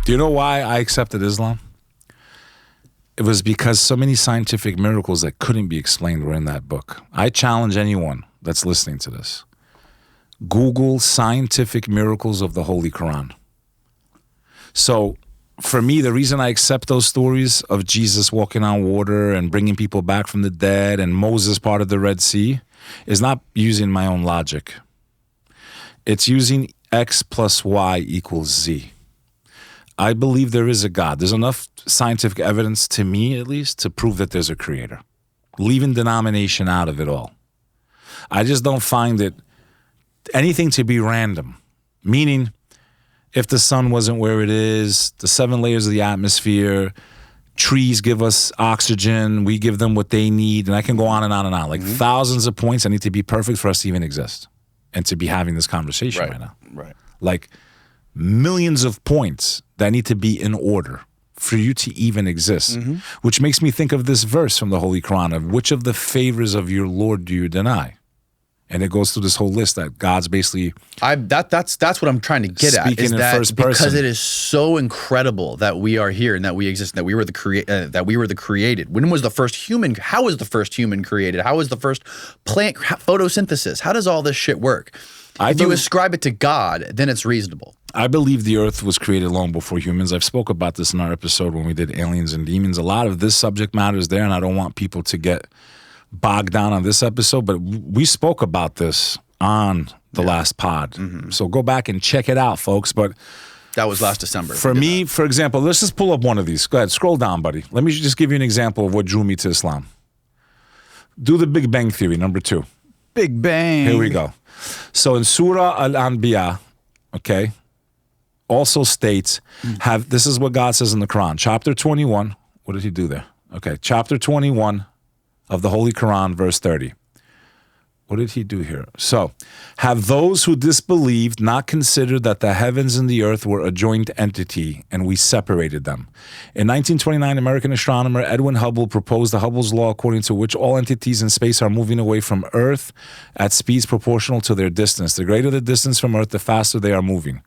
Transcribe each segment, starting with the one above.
Do you know why I accepted Islam? It was because so many scientific miracles that couldn't be explained were in that book. I challenge anyone that's listening to this. Google scientific miracles of the Holy Quran. So for me, the reason I accept those stories of Jesus walking on water and bringing people back from the dead and Moses part of the Red Sea is not using my own logic. It's using X plus Y equals Z. I believe there is a God. There's enough scientific evidence, to me at least, to prove that there's a creator. Leaving denomination out of it all. I just don't find it anything to be random. Meaning, if the sun wasn't where it is, the 7 layers of the atmosphere, trees give us oxygen, we give them what they need, and I can go on and on and on. Like thousands of points that need to be perfect for us to even exist and to be having this conversation right now. Right. Like millions of points that need to be in order for you to even exist, which makes me think of this verse from the Holy Quran of which of the favors of your Lord do you deny? And it goes through this whole list that God's basically that's what I'm trying to get at. speaking Is in that first person. because it is so incredible that we are here and that we exist, and that we were the created. When was the first human? How was the first human created? How was the first plant photosynthesis? How does all this shit work? If you ascribe it to God, then it's reasonable. I believe the earth was created long before humans. I've spoke about this in our episode when we did aliens and demons. A lot of this subject matter is there, and I don't want people to get bogged down on this episode, but we spoke about this on the last pod. So go back and check it out, folks. But that was last December. For me, for example, let's just pull up one of these. Go ahead, scroll down, buddy. Let me just give you an example of what drew me to Islam. Do the Big Bang Theory, number 2. Big Bang. Here we go. So in Surah Al-Anbiya, okay, also states, this is what God says in the Quran. Chapter 21, what did he do there? Okay, chapter 21 of the Holy Quran, verse 30. What did he do here? So, have those who disbelieved not considered that the heavens and the earth were a joint entity and we separated them. In 1929, American astronomer Edwin Hubble proposed the Hubble's law, according to which all entities in space are moving away from Earth at speeds proportional to their distance. The greater the distance from Earth, the faster they are moving.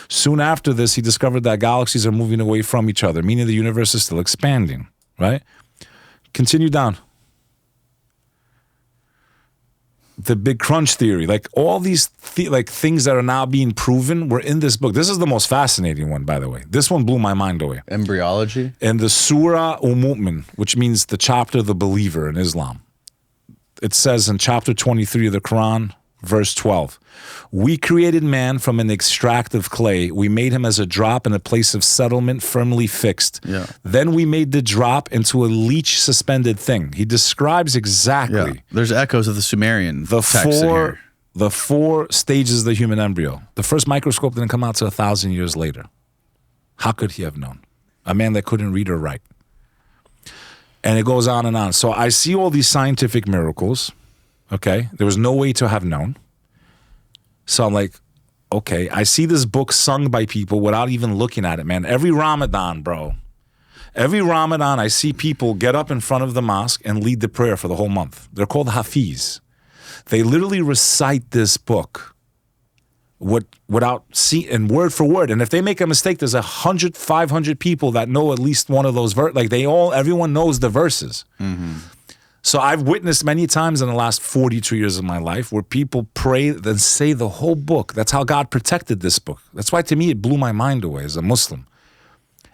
Soon after this, he discovered that galaxies are moving away from each other, meaning the universe is still expanding, right? Continue down. The Big Crunch theory, like all these things that are now being proven were in this book. This is the most fascinating one, by the way. This one blew my mind away. Embryology? In the Surah Mu'min, which means the chapter of the believer in Islam. It says in chapter 23 of the Quran, verse 12, we created man from an extract of clay. We made him as a drop in a place of settlement firmly fixed. Yeah. Then we made the drop into a leech suspended thing. He describes exactly. Yeah. There's echoes of the Sumerian text in here. The 4 stages of the human embryo. The first microscope didn't come out till 1,000 years later. How could he have known? A man that couldn't read or write. And it goes on and on. So I see all these scientific miracles. Okay, there was no way to have known. So I'm like, okay, I see this book sung by people without even looking at it, man. Every Ramadan, bro. Every Ramadan, I see people get up in front of the mosque and lead the prayer for the whole month. They're called Hafiz. They literally recite this book without and word for word. And if they make a mistake, there's 100, 500 people that know at least one of those verses. Like everyone knows the verses. So I've witnessed many times in the last 42 years of my life where people pray and say the whole book. That's how God protected this book. That's why to me it blew my mind away as a Muslim.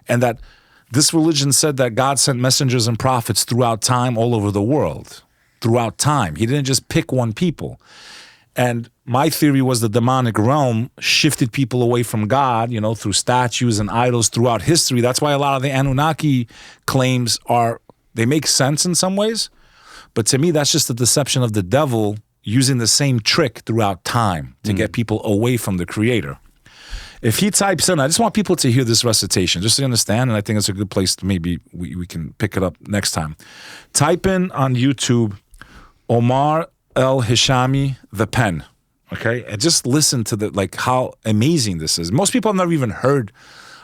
And that this religion said that God sent messengers and prophets throughout time all over the world. Throughout time. He didn't just pick one people. And my theory was the demonic realm shifted people away from God, through statues and idols throughout history. That's why a lot of the Anunnaki claims they make sense in some ways. But to me, that's just the deception of the devil using the same trick throughout time to get people away from the creator. If he types in, I just want people to hear this recitation, just to understand, and I think it's a good place to maybe we can pick it up next time. Type in on YouTube, Omar El-Hishami, The Pen, okay? And just listen to how amazing this is. Most people have never even heard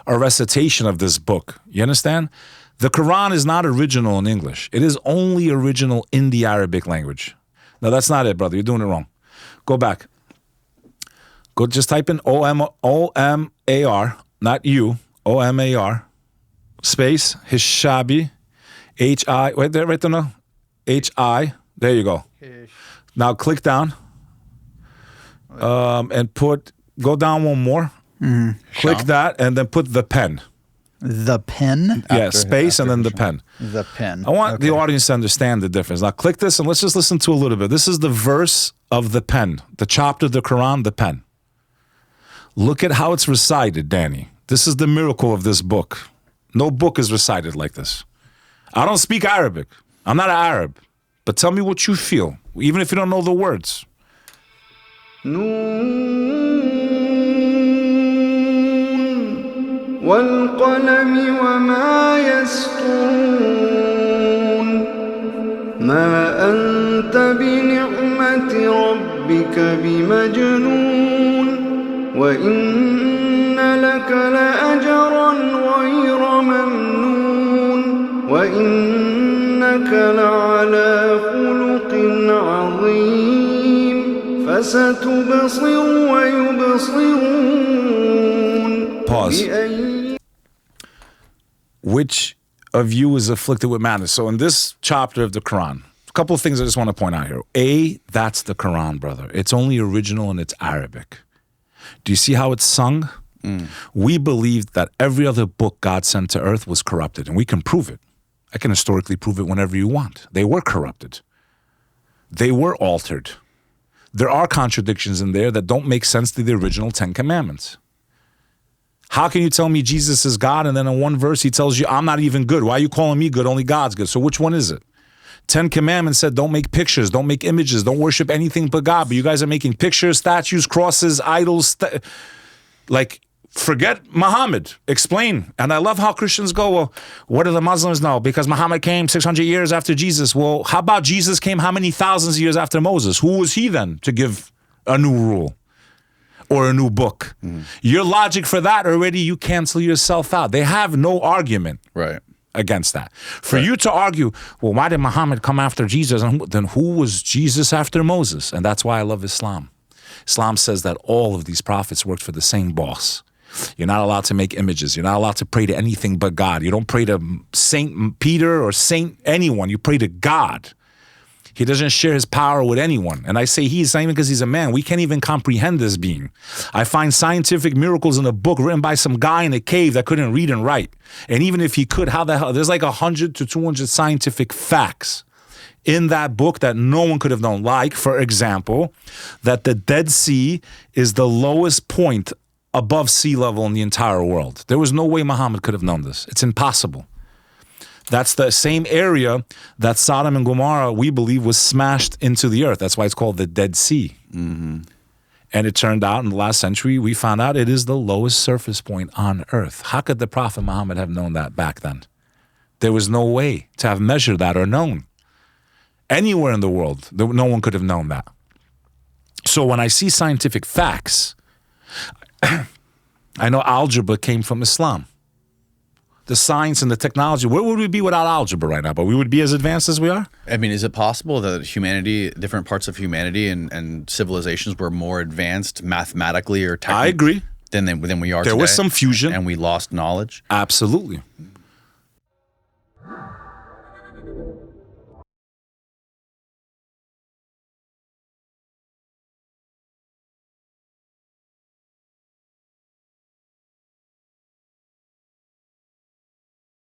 a recitation of this book. You understand? The Quran is not original in English. It is only original in the Arabic language. No, that's not it, brother. You're doing it wrong. Go back. Just type in O-M-A-R, not you, Omar, space, Hishabi, H-I, right there, no? H-I, there you go. Now click down and go down one more. Click that and then put the pen. The pen? Yeah, space and then the pen. The pen. I want the audience to understand the difference. Now click this and let's just listen to a little bit. This is the verse of the pen, the chapter of the Quran, the pen. Look at how it's recited, Danny. This is the miracle of this book. No book is recited like this. I don't speak Arabic. I'm not an Arab. But tell me what you feel, even if you don't know the words. والقلم وما يسطرون ما أنت بنعمة ربك بمجنون وإن لك لأجرا غير ممنون وإنك لعلى خلق عظيم فستبصر ويبصرون. Pause. Which of you is afflicted with madness? So in this chapter of the Quran, a couple of things I just want to point out here. A, that's the Quran, brother. It's only original and it's Arabic. Do you see how it's sung? We believe that every other book God sent to earth was corrupted, and we can prove it. I can historically prove it whenever you want. They were corrupted. They were altered. There are contradictions in there that don't make sense to the original 10 Commandments. How can you tell me Jesus is God and then in one verse he tells you, I'm not even good. Why are you calling me good? Only God's good. So which one is it? 10 Commandments said don't make pictures, don't make images, don't worship anything but God. But you guys are making pictures, statues, crosses, idols. Forget Muhammad. Explain. And I love how Christians go, well, what do the Muslims know? Because Muhammad came 600 years after Jesus. Well, how about Jesus came how many thousands of years after Moses? Who was he then to give a new rule? Or a new book. Your logic for that already, you cancel yourself out. They have no argument against that. For you to argue, well, why did Muhammad come after Jesus? And then who was Jesus after Moses? And that's why I love Islam. Islam says that all of these prophets worked for the same boss. You're not allowed to make images. You're not allowed to pray to anything but God. You don't pray to Saint Peter or Saint anyone. You pray to God. He doesn't share his power with anyone. And I say he's not even because he's a man. We can't even comprehend this being. I find scientific miracles in a book written by some guy in a cave that couldn't read and write. And even if he could, how the hell? There's like 100 to 200 scientific facts in that book that no one could have known. Like, for example, that the Dead Sea is the lowest point above sea level in the entire world. There was no way Muhammad could have known this. It's impossible. That's the same area that Sodom and Gomorrah, we believe, was smashed into the earth. That's why it's called the Dead Sea. And it turned out in the last century, we found out it is the lowest surface point on earth. How could the Prophet Muhammad have known that back then? There was no way to have measured that or known. Anywhere in the world, no one could have known that. So when I see scientific facts, I know algebra came from Islam. The science and the technology, where would we be without algebra right now? But we would be as advanced as we are? I mean, is it possible that humanity, different parts of humanity and civilizations were more advanced mathematically or technically? I agree. Than we are today? There was some fusion. And we lost knowledge? Absolutely.